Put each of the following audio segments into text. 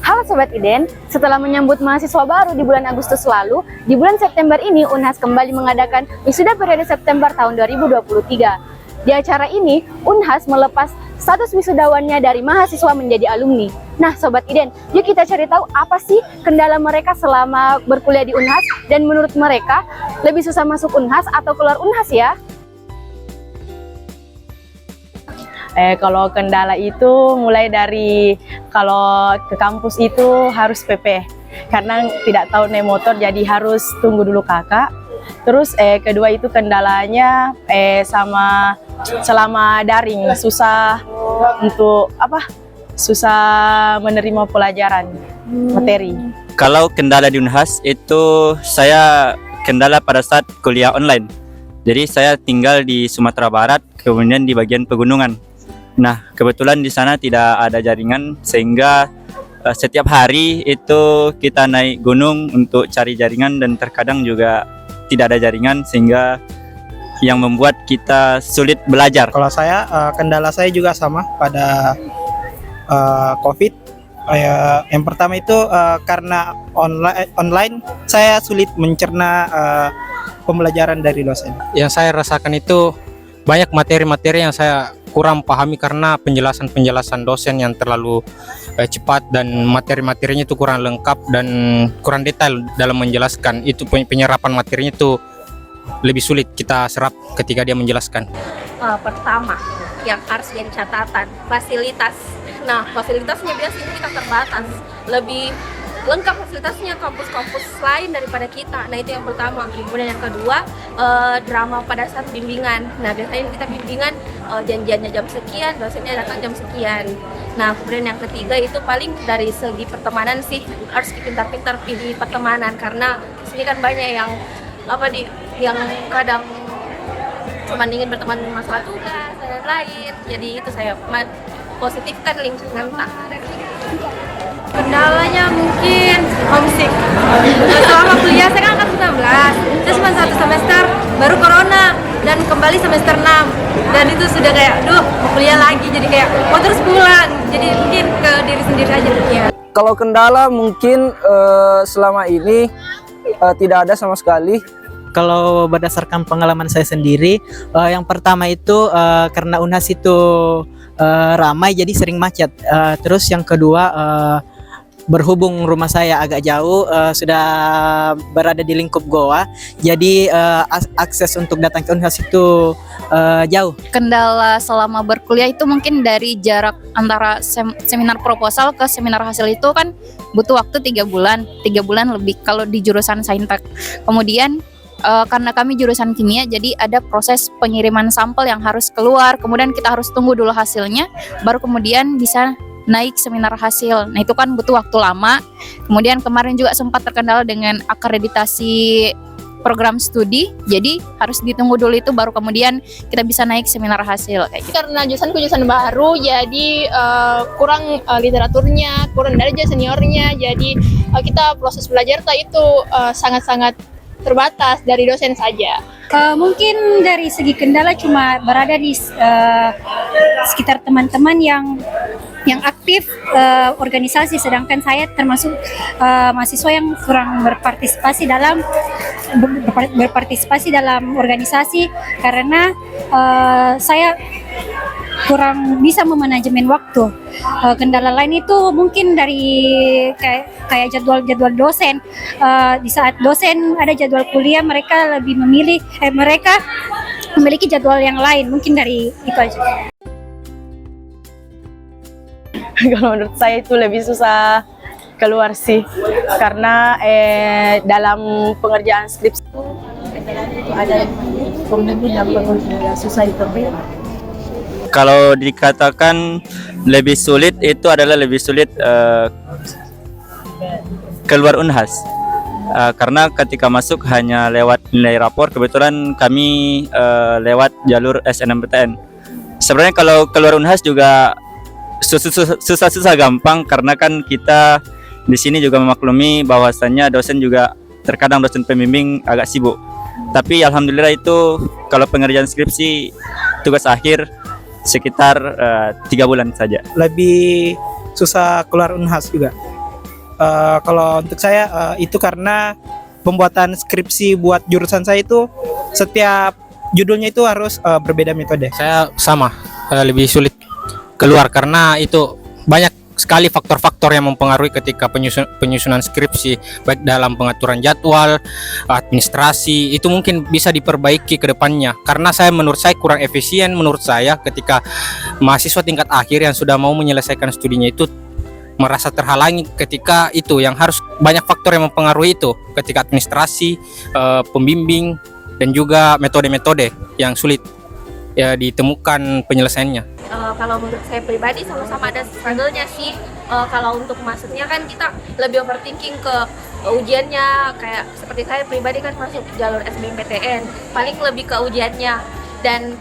Halo Sobat Iden, setelah menyambut mahasiswa baru di bulan Agustus lalu, di bulan September ini Unhas kembali mengadakan wisuda periode September tahun 2023. Di acara ini, Unhas melepas status wisudawannya dari mahasiswa menjadi alumni. Nah Sobat Iden, yuk kita cari tahu apa sih kendala mereka selama berkuliah di Unhas, dan menurut mereka lebih susah masuk Unhas atau keluar Unhas ya? Kalau kendala itu mulai dari kalau ke kampus itu harus PP karena tidak tahu naik motor, jadi harus tunggu dulu kakak. Terus kedua itu kendalanya sama selama daring susah untuk susah menerima pelajaran materi. Kalau kendala di Unhas itu saya kendala pada saat kuliah online. Jadi saya tinggal di Sumatera Barat, kemudian di bagian pegunungan. Nah, kebetulan di sana tidak ada jaringan sehingga setiap hari itu kita naik gunung untuk cari jaringan dan terkadang juga tidak ada jaringan sehingga yang membuat kita sulit belajar. Kalau saya kendala saya juga sama pada COVID. Yang pertama itu karena online saya sulit mencerna pembelajaran dari dosen. Yang saya rasakan itu banyak materi-materi yang saya kurang pahami karena penjelasan dosen yang terlalu cepat dan materi-materinya itu kurang lengkap dan kurang detail dalam menjelaskan. Itu penyerapan materinya itu lebih sulit kita serap ketika dia menjelaskan. Pertama yang harus jadi catatan, fasilitas. Nah, fasilitasnya biasanya kita terbatas. Lebih lengkap fasilitasnya kampus-kampus lain daripada kita. Nah, itu yang pertama. Kemudian yang kedua, drama pada saat bimbingan. Nah, biasanya kita bimbingan janjiannya jam sekian, dosennya datang jam sekian. Nah, kemudian yang ketiga itu paling dari segi pertemanan sih, harus pintar-pintar pilih pertemanan karena di sini kan banyak yang yang kadang cuma ingin berteman masalah tugas dan lain. Jadi itu saya positifkan lingkungan. Kendalanya mungkin homesick. Selama kuliah saya kan angkat 19, saya cuma 1 semester, baru corona dan kembali semester 6. Dan itu sudah kayak, mau kuliah lagi, jadi kayak mau terus pulang. Jadi mungkin ke diri sendiri aja ya. Kalau kendala mungkin selama ini tidak ada sama sekali. Kalau berdasarkan pengalaman saya sendiri, yang pertama itu karena Unhas itu ramai jadi sering macet. Terus yang kedua, berhubung rumah saya agak jauh, sudah berada di lingkup Goa, jadi akses untuk datang ke Unhas itu jauh. Kendala selama berkuliah itu mungkin dari jarak antara seminar proposal ke seminar hasil itu kan butuh waktu 3 bulan lebih kalau di jurusan Saintek. Kemudian karena kami jurusan kimia, jadi ada proses pengiriman sampel yang harus keluar, kemudian kita harus tunggu dulu hasilnya, baru kemudian bisa naik seminar hasil. Nah itu kan butuh waktu lama. Kemudian kemarin juga sempat terkendala dengan akreditasi program studi, jadi harus ditunggu dulu itu baru kemudian kita bisa naik seminar hasil kayak gitu. Karena jurusan baru, jadi kurang literaturnya, kurang dari seniornya, jadi kita proses belajar itu sangat-sangat terbatas dari dosen saja. Mungkin dari segi kendala cuma berada di sekitar teman-teman yang aktif organisasi, sedangkan saya termasuk mahasiswa yang kurang berpartisipasi dalam organisasi karena saya kurang bisa memanajemen waktu. Kendala lain itu mungkin dari kayak jadwal dosen. Di saat dosen ada jadwal kuliah, mereka lebih mereka memiliki jadwal yang lain. Mungkin dari itu aja. Kalau menurut saya itu lebih susah keluar sih, karena dalam pengerjaan skripsi ada susah ditemukan. Kalau dikatakan lebih sulit itu adalah lebih sulit keluar Unhas. Karena ketika masuk hanya lewat nilai rapor, kebetulan kami lewat jalur SNMPTN. Sebenarnya kalau keluar Unhas juga susah gampang karena kan kita di sini juga memaklumi bahwasannya dosen juga terkadang dosen pembimbing agak sibuk. Tapi alhamdulillah itu kalau pengerjaan skripsi tugas akhir sekitar 3 bulan saja. Lebih susah keluar Unhas juga Kalau untuk saya itu karena pembuatan skripsi buat jurusan saya itu setiap judulnya itu harus berbeda metode. Saya sama, lebih sulit keluar karena itu banyak sekali faktor-faktor yang mempengaruhi ketika penyusunan skripsi, baik dalam pengaturan jadwal, administrasi. Itu mungkin bisa diperbaiki ke depannya karena menurut saya kurang efisien menurut saya ketika mahasiswa tingkat akhir yang sudah mau menyelesaikan studinya itu merasa terhalangi ketika itu yang harus banyak faktor yang mempengaruhi itu ketika administrasi, pembimbing dan juga metode-metode yang sulit ya ditemukan penyelesaiannya. Kalau menurut saya pribadi sama-sama ada struggle-nya sih. Kalau untuk masuknya kan kita lebih overthinking ke ujiannya, kayak seperti saya pribadi kan masuk jalur SBMPTN, paling lebih ke ujiannya dan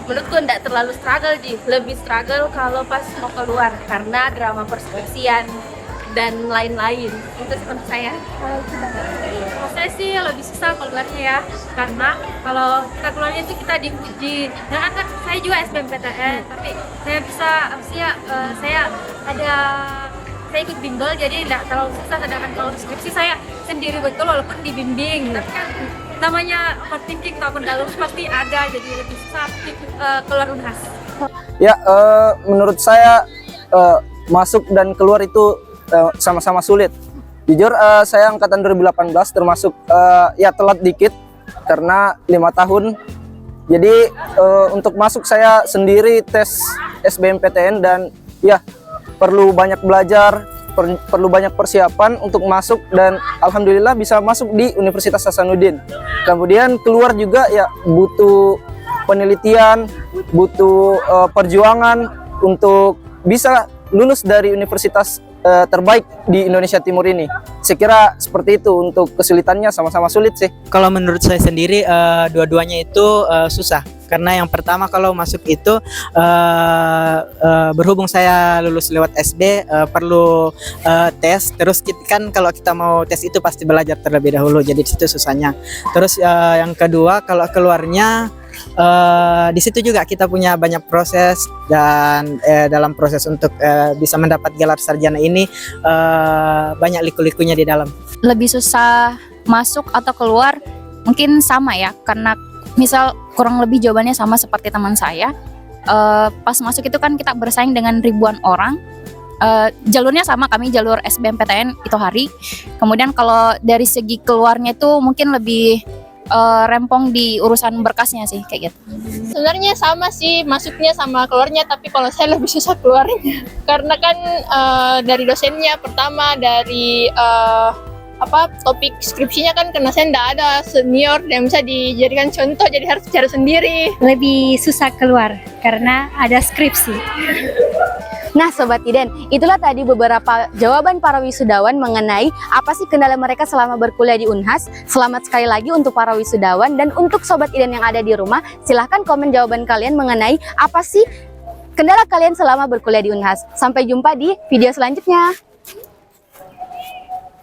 menurutku enggak terlalu struggle lebih struggle kalau pas mau keluar karena drama perskripsian dan lain-lain. Itu menurut saya. Kalau saya sih lebih susah keluarnya ya, karena kalau kita keluarnya itu kita diuji. Dan kan saya juga SBMPTN, tapi saya ikut bimbel jadi tidak terlalu susah. Sedangkan kalau skripsi saya sendiri betul walaupun dibimbing, tapi kan namanya overthinking takut dalam pasti ada, jadi lebih susah keluar Unhas. Ya, menurut saya masuk dan keluar itu sama-sama sulit. Jujur saya angkatan 2018 termasuk ya telat dikit karena 5 tahun. Jadi untuk masuk saya sendiri tes SBMPTN dan ya perlu banyak belajar, perlu banyak persiapan untuk masuk dan alhamdulillah bisa masuk di Universitas Hasanuddin. Kemudian keluar juga ya butuh penelitian, butuh perjuangan untuk bisa lulus dari universitas terbaik di Indonesia Timur ini. Saya kira seperti itu. Untuk kesulitannya sama-sama sulit sih. Kalau menurut saya sendiri dua-duanya itu susah. Karena yang pertama kalau masuk itu berhubung saya lulus lewat SD perlu tes. Terus kan kalau kita mau tes itu pasti belajar terlebih dahulu. Jadi di situ susahnya. Terus yang kedua kalau keluarnya di situ juga kita punya banyak proses dan dalam proses untuk bisa mendapat gelar sarjana ini banyak liku-likunya di dalam. Lebih susah masuk atau keluar mungkin sama ya, karena misal kurang lebih jawabannya sama seperti teman saya. Pas masuk itu kan kita bersaing dengan ribuan orang. Jalurnya sama, kami jalur SBMPTN itu hari. Kemudian kalau dari segi keluarnya itu mungkin lebih rempong di urusan berkasnya sih kayak gitu. Sebenarnya sama sih, masuknya sama keluarnya, tapi kalau saya lebih susah keluarnya karena kan dari dosennya pertama, dari topik skripsinya kan karena saya tidak ada senior yang bisa dijadikan contoh, jadi harus cari sendiri. Lebih susah keluar karena ada skripsi. Nah Sobat Iden, itulah tadi beberapa jawaban para wisudawan mengenai apa sih kendala mereka selama berkuliah di Unhas. Selamat sekali lagi untuk para wisudawan, dan untuk Sobat Iden yang ada di rumah, silahkan komen jawaban kalian mengenai apa sih kendala kalian selama berkuliah di Unhas. Sampai jumpa di video selanjutnya.